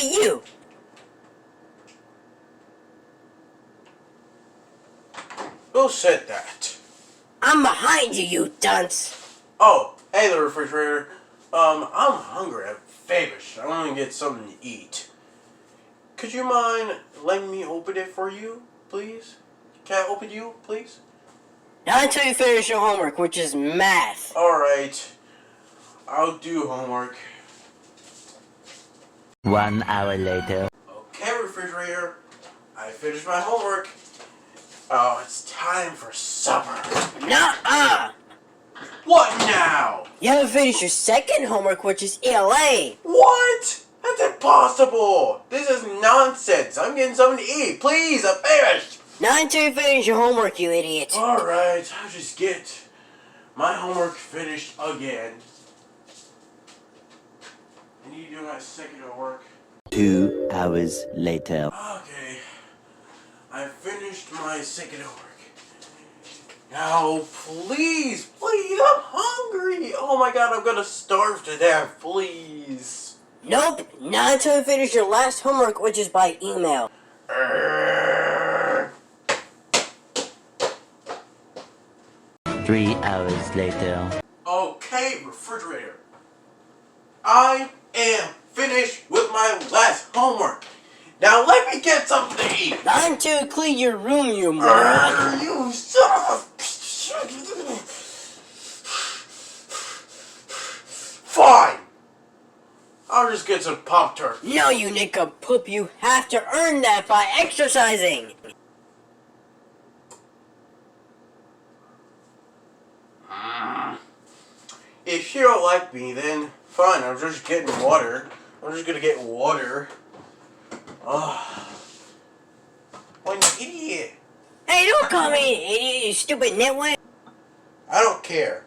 Hey, you! Who said that? I'm behind you, you dunce! Oh, hey the refrigerator. I'm hungry. I'm famished. I want to get something to eat. Could you mind letting me open it for you, please? Can I open you, please? Not until you finish your homework, which is math. Alright. I'll do homework. 1 hour later. Okay, refrigerator. I finished my homework. Oh, it's time for supper. Nuh-uh! What now? You haven't finished your second homework, which is ELA. What? That's impossible. This is nonsense. I'm getting something to eat. Please, I'm finished. Not until you finish your homework, you idiot. Alright, I'll just get my homework finished again. I need to do my second homework. 2 hours later. Okay, I finished my second homework. Now, please, please, I'm hungry. Oh my god, I'm gonna starve to death, please. Nope, not until you finish your last homework, which is by email. 3 hours later. Okay, refrigerator. I am finished with my last homework. Now let me get something to eat. Not until you clean your room, you moron. You son of a... Fine. I'll just get some Pop-Tarts. No, you nincompoop, you have to earn that by exercising. If you don't like me, then fine. I'm just getting water. I'm just gonna get water. What an idiot. Hey, don't call me an idiot, you stupid nitwit. I don't care.